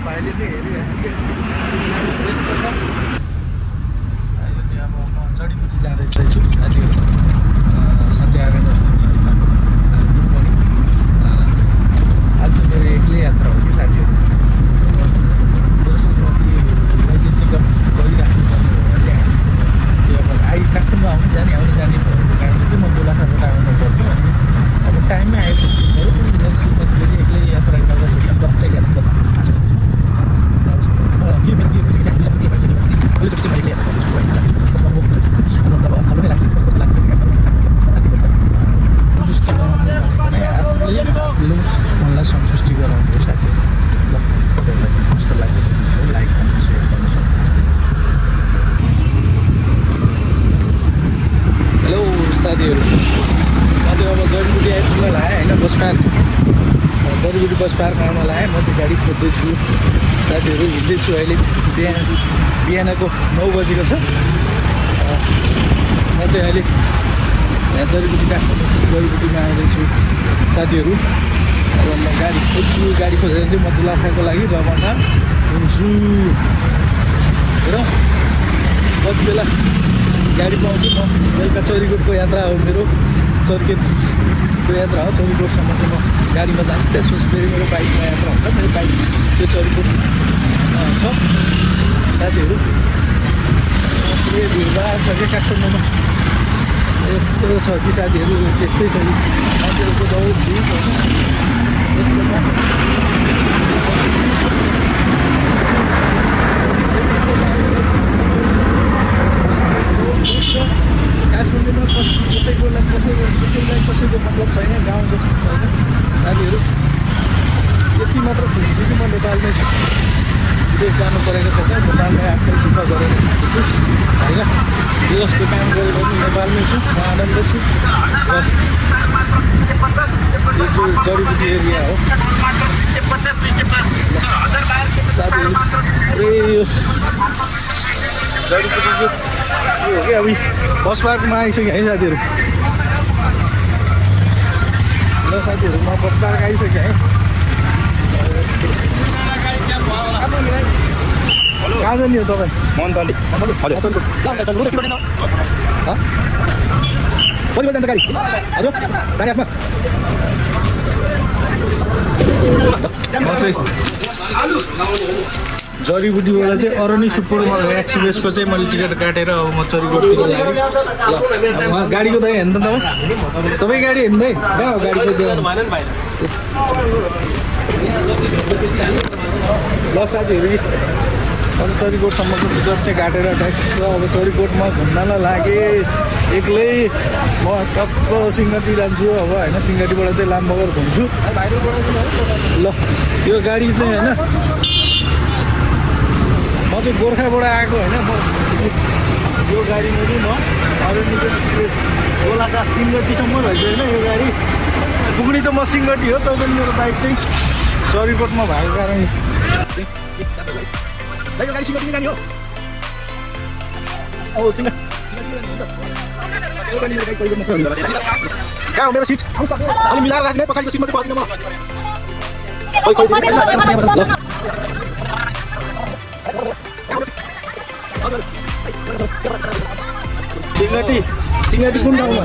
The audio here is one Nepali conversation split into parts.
भाइले चाहिँ हेरिरहेको अहिले चाहिँ अब म जडीबुटी जाँदैछु साथीहरू सत्याग्रह पनि आज मेरो एक्लै यात्रा हो कि साथीहरू मैले चेकअप गरिराख्नु पर्ने चाहिँ अब काठमाडौँ आउने जाने भएको कारणले चाहिँ म गोलाघाटबाट आउनु पर्छ अनि अब टाइममै आइपुग्नु पऱ्यो मेरो श्रीमतीले चाहिँ एक्लै यात्रा गर्दाखेरि बस्दै यात्रा मनलाई सन्तुष्टि गराउने साथीहरू तपाईँहरूलाई चाहिँ कस्तो लाग्यो लाइक गर्नु सेयर गर्नु सक्नु। हेलो साथीहरू म चाहिँ अब जडीबुटी आइपुग्न लाग्यो होइन बस पार्क जडीबुटी बस पार्क आउन लाग्यो म त्यो गाडी खोज्दैछु साथीहरू हिँड्दैछु अहिले बिहानको 9 बजेको छ म चाहिँ अहिले यहाँ जडीबुटीमा आउँदैछु साथीहरू अब म गाडी खोजेर चाहिँ म दुलाखाको लागि रवाना हुन्छु र कति बेला गाडी पाउँछु म बेलुका चौरीकोटको यात्रा हो मेरो चौरीकोटको यात्रा हो चौरीकोटसम्म चाहिँ म गाडीमा जान्छु त्यसपछि फेरि मेरो बाइकमा यात्रा हुन्छ मेरो बाइक त्यो चौरीकोट छ साथीहरू पुरै भिडभाड छ कि काठमाडौँमा यस्तो छ कि साथीहरू त्यस्तै छ कि मान्छेहरूको बहुत भिड होइन काठमाडौँमा कसैको मतलब छैन गाउँ जस्तो छैन साथीहरू यति मात्र खुसी कि म नेपालमै छु विदेश जानु परेको छ क्या नेपालमै आफ्नै दुःख गरेर छु होइन जे जस्तो काम गरे पनि नेपालमै छु म आनन्द छु र यो जो जडीबुटी एरिया हो साथीहरू अरे यो जडीबुटीको यो हो क्या अब बस पार्कमा आइसक्यो है साथीहरू ल साथीहरू म बस पार्क आइसकेँ है कहाँ जाने हो तपाईँ मन्तली कति बजी जान्छ गाडी हजुर 8:30मा म चाहिँ जडीबुटीबाट चाहिँ अरनी सुपर एक्सप्रेसको चाहिँ मैले टिकट काटेर अब म चौरीकोटतिर लागेँ ल गाडीको त हेर्नु त तपाईँ गाडी हेर्दै कहाँ हो गाडीको त्यो ल साथीहरू अब चौरीकोटसम्मको टिकट चाहिँ काटेर ट्याक्क अब चौरीकोटमा घुम्नलाई लागेँ एक्लै म टक्क सिङ्गटी जान्छु अब होइन सिङ्गटीबाट चाहिँ लामबगर घुम्छु ल यो गाडी चाहिँ होइन म चाहिँ गोर्खाबाट आएको होइन म यो गाडीमा चाहिँ म अरनिको गोलाघाट सिङ्गटीसम्म रहेछ होइन यो गाडी पुग्ने त म सिङ्गटी हो तर पनि मेरो बाइक चाहिँ चौरीकोटमा भएको कारण गाडी सिङ्गटी जाने हो औ कहाँ हो मेरो सिट अलि मिलाएर राख्ने पछाडिको सिटमा चाहिँ पर्दिनँ म सिङ्गटी कुन ठाउँमा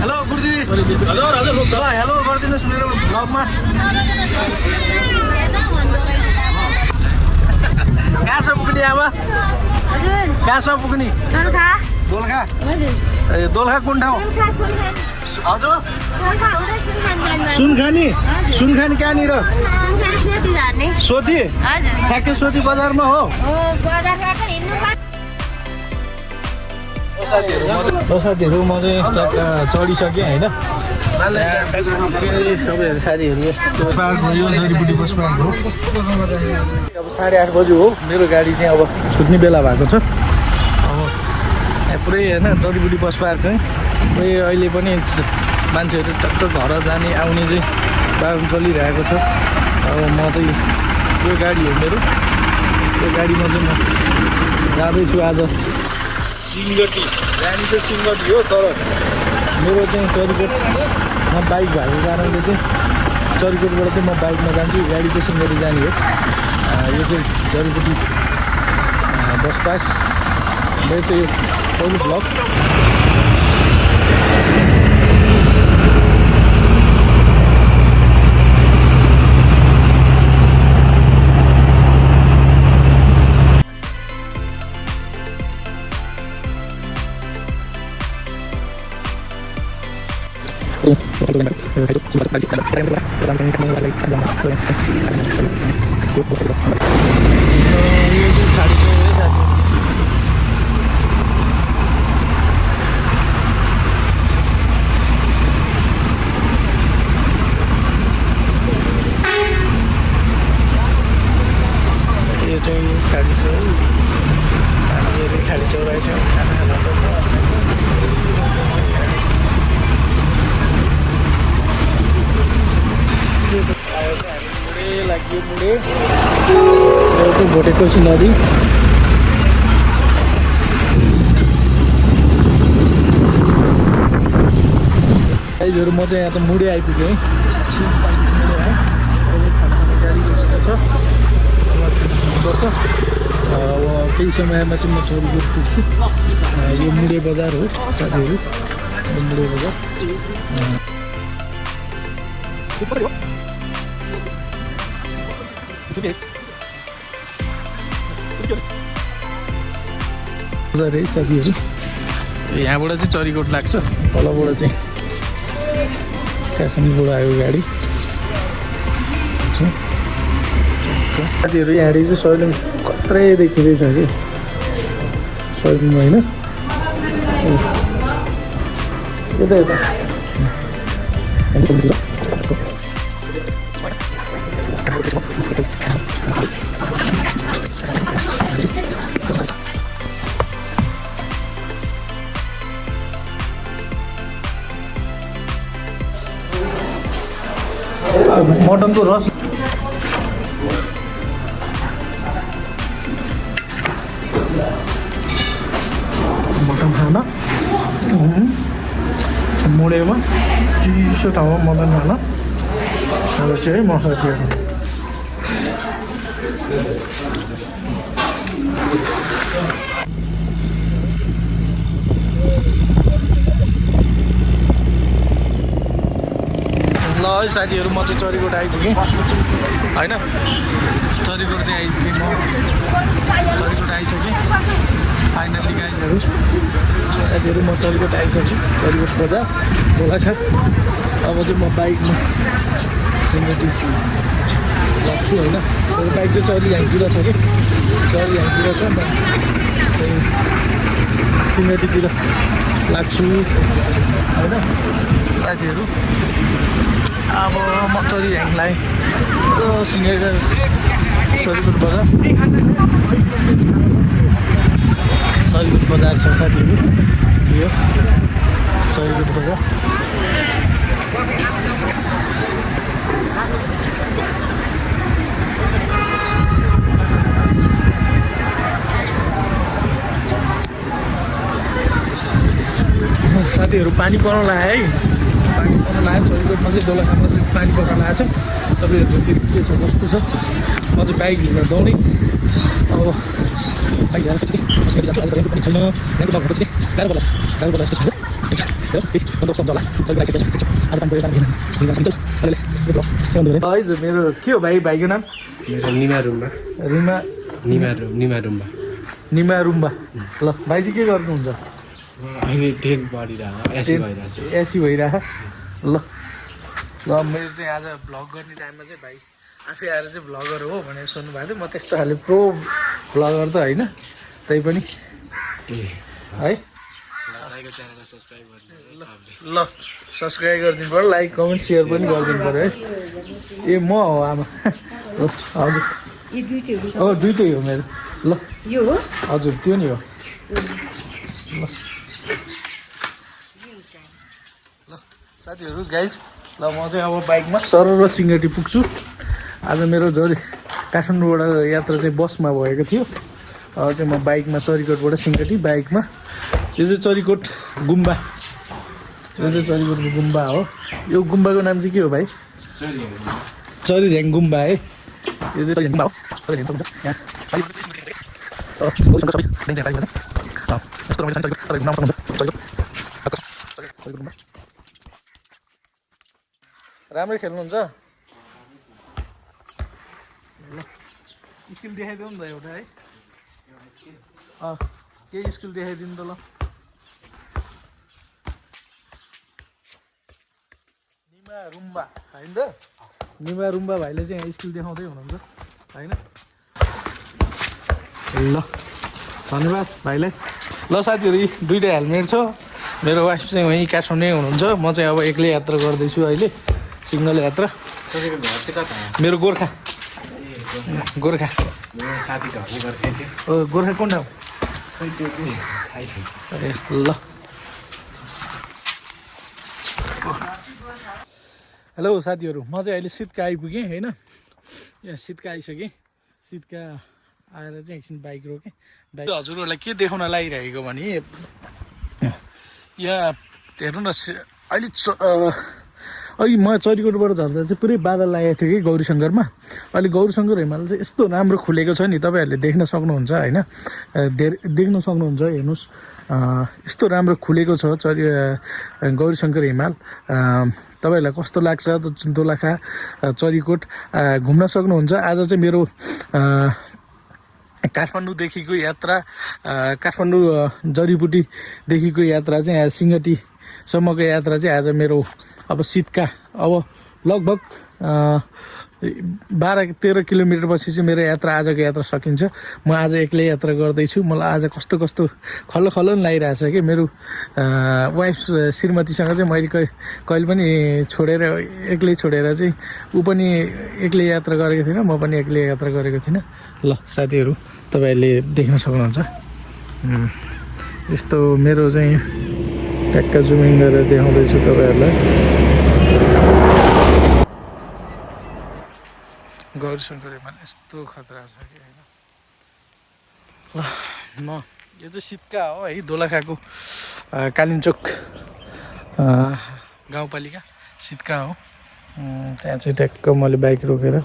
हेलो गुरुजी हजुर ल हेलो गरिदिनुहोस् मेरो ब्लगमा कहाँसम्म पुग्ने आमा कहाँसम्म पुग्ने दोलखा ए दोलखा कुन ठाउँ हजुर सुनखानी कहाँनिर सोधी ठ्याक्कै सोधी बजारमा हो साथीहरू म चाहिँ चढिसकेँ होइन सबैहरू साथीहरू यस्तो पार्क हो यो जडीबुटी बस पार्क हो अब 8:30 बजी हो मेरो गाडी चाहिँ अब छुट्ने बेला भएको छ अब यहाँ पुरै होइन जडीबुटी बस पार्क है अहिले पनि मान्छेहरू टक्क घर जाने आउने चाहिँ बाटो चलिरहेको छ अब म चाहिँ यो गाडी हो मेरो यो गाडीमा चाहिँ म जाँदैछु आज सिङ्गटी जाने चाहिँ सिङ्गटी हो तर मेरो चाहिँ चरीकोटमा बाइक भएको कारणले चाहिँ चरीकोटबाट चाहिँ म बाइकमा जान्छु गाडी चाहिँ सिङ्गटी जाने हो यो चाहिँ चरीकोटी बस पार्क मेरो चाहिँ यो पहिलो ब्लग यो चाहिँ खाडी छ है साथी यो चाहिँ खाडी छ मान्छेहरू खाडी चौराइ छ खाना खाना मुडे लाग्यो मुडे यो चाहिँ भोटेकोसी नदी गाइजहरू म चाहिँ यहाँ त मुडे आइपुगेँ है गाडी गर्छ अब केही समयमा चाहिँ म चोरीकोट पुग्छु यो मुडे बजार हो साथीहरू मुडे बजार साथीहरू यहाँबाट चाहिँ चरीकोट लाग्छ तलबाट चाहिँ काठमाडौँबाट आयो गाडी साथीहरू यहाँनिर चाहिँ सैलुङ कत्रै देखिँदैछ कि सैलुङ होइन यता यता मटनको रस मटन खाना मुडेमा चिसो ठाउँमा मटन खाना अब चाहिँ मसला दिएर ल है साथीहरू म चाहिँ चरीकोट आइपुगेँ होइन चरीकोट चाहिँ आइपुगेँ म चरीकोट आइसकेँ फाइनल्ली गाइजहरू साथीहरू म चरीकोट आइसकेँ चरीकोट बजार गोलाघाट अब चाहिँ म बाइकमा सिङ्गटी लाग्छु होइन मेरो बाइक चाहिँ चरीहाँतिर छ कि चरीहाँतिर छ म चाहिँ सिङ्गटीतिर लाग्छु होइन साथीहरू अब म चरीहाँलाई सिङ्गटी चरीकोट बजार चरीकोट बजार छ साथीहरू यो चरीकोट बजार साथीहरू पानी पर्न लाग्यो है पानी पर्न लाग्यो चरीकोटमा चाहिँ दोलखामा चाहिँ पानी पर्न लागेको छ तपाईँहरूको फेरि के छ कस्तो छ म चाहिँ बाइक लिएर दौडेँ अब बाइक ल्याएर छैन गाह्रो मेरो के हो भाइ भाइको नाम मेरो निमा रुम्बा निमा रुम्बा ल भाइ चाहिँ के गर्नुहुन्छ अहिले टेन पढिरहेको एसी भइरहेको ल ल मेरो चाहिँ आज भ्लग गर्ने टाइममा चाहिँ भाइ आफै आएर चाहिँ भ्लगर हो भनेर सुन्नुभएको थियो म त्यस्तो खाले प्रो भ्लगर त होइन तै पनि है ल सब्सक्राइब गरिदिनु पऱ्यो लाइक कमेन्ट सेयर पनि गरिदिनु पऱ्यो है ए म हो आमा हजुर हो दुइटै हो मेरो ल यो हो हजुर त्यो नि हो ल साथीहरू गाइज ल म चाहिँ अब बाइकमा सरर सिङ्गटी पुग्छु आज मेरो जरी काठमाडौँबाट यात्रा चाहिँ बसमा भएको थियो अब चाहिँ म बाइकमा चरीकोटबाट सिङ्गटी बाइकमा यो चाहिँ चरीकोट गुम्बा, यो चाहिँ चरीकोटको गुम्बा हो। यो गुम्बाको नाम चाहिँ के हो भाइ? चरीझ्याङ गुम्बा है। यो चाहिँ चरीझ्याङ गुम्बा हो। चरीझ्याङ गुम्बा यहाँ राम्रै खेल्नुहुन्छ। स्किल देखाइदेऊ नि त एउटा है। केही स्किल देखाइदिनु त ल। निमा रुम्बा होइन त? निमा रुम्बा भाइले चाहिँ यहाँ स्किल देखाउँदै हुनुहुन्छ होइन। ल धन्यवाद भाइलाई। ल साथीहरू, यी दुईवटा हेलमेट छ। मेरो वाइफ चाहिँ वहीँ काठमाडौँ हुनुहुन्छ, म चाहिँ अब एक्लै यात्रा गर्दैछु अहिले, सिङ्गल यात्रा। मेरो गोर्खा गोर्खा गोर्खा कुन ठाउँ? ल हेलो साथीहरू, म चाहिँ अहिले सिटका आइपुगेँ होइन। यहाँ सिटका आइसकेँ। सिटका आएर चाहिँ एकछिन बाइक रोकेँ। हजुरहरूलाई के देखाउन लागिरहेको भने यहाँ हेर्नु न, अहिले अघि म चरीकोटबाट झर्दा चाहिँ पुरै बादल लागेको थियो कि गौरीशङ्करमा। अहिले गौरीशङ्कर हिमाल चाहिँ यस्तो राम्रो खुलेको छ नि, तपाईँहरूले देख्न सक्नुहुन्छ होइन। देख्न सक्नुहुन्छ, हेर्नुहोस् यस्तो राम्रो खुलेको छ गौरीशङ्कर हिमाल। तपाईँहरूलाई कस्तो लाग्छ दोलखा चरीकोट घुम्न सक्नुहुन्छ। आज चाहिँ मेरो काठमाडौँदेखिको यात्रा, काठमाडौँ जडीबुटीदेखिको यात्रा चाहिँ आज सिङ्गटीसम्मको यात्रा चाहिँ आज मेरो अब सिटका अब लगभग 12-13 किलोमिटर पछि चाहिँ मेरो यात्रा, आजको यात्रा सकिन्छ। म आज एक्लै यात्रा गर्दैछु। मलाई आज कस्तो कस्तो खल्लो खल्लो पनि लागिरहेछ कि मेरो वाइफ श्रीमतीसँग चाहिँ मैले कहिले पनि छोडेर, एक्लै छोडेर चाहिँ ऊ पनि एक्लै यात्रा गरेको थिइनँ, म पनि एक्लै यात्रा गरेको थिइनँ। ल साथीहरू, तपाईँहरूले देख्न सक्नुहुन्छ यस्तो मेरो चाहिँ ट्याक्क जुमिङ गरेर देखाउँदैछु तपाईँहरूलाई। गौरीशङ्कर हिमाल यस्तो खतरा छ कि होइन। ल म यो चाहिँ सिटका हो है, दोलखाको कालिन्चोक गाउँपालिका सिटका हो। त्यहाँ चाहिँ ट्याक्क मैले बाइक रोकेर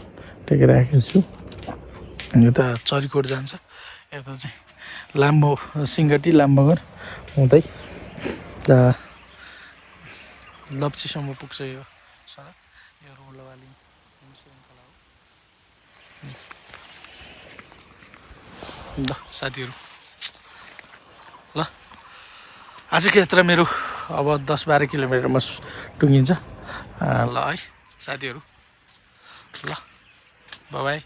टेकिराखेको छु। यो त चरीकोट जान्छ, यता चाहिँ लाम्बो सिङ्गटी लाम्बगर हुँदै लप्चीसम्म पुग्छ यो सडक। यो रोलवाली श्रृङ्खला हो। ल साथीहरू, ल आजको यात्रा मेरो अब 10-12 किलोमिटरमा टुङ्गिन्छ। ल है साथीहरू, ल बाई।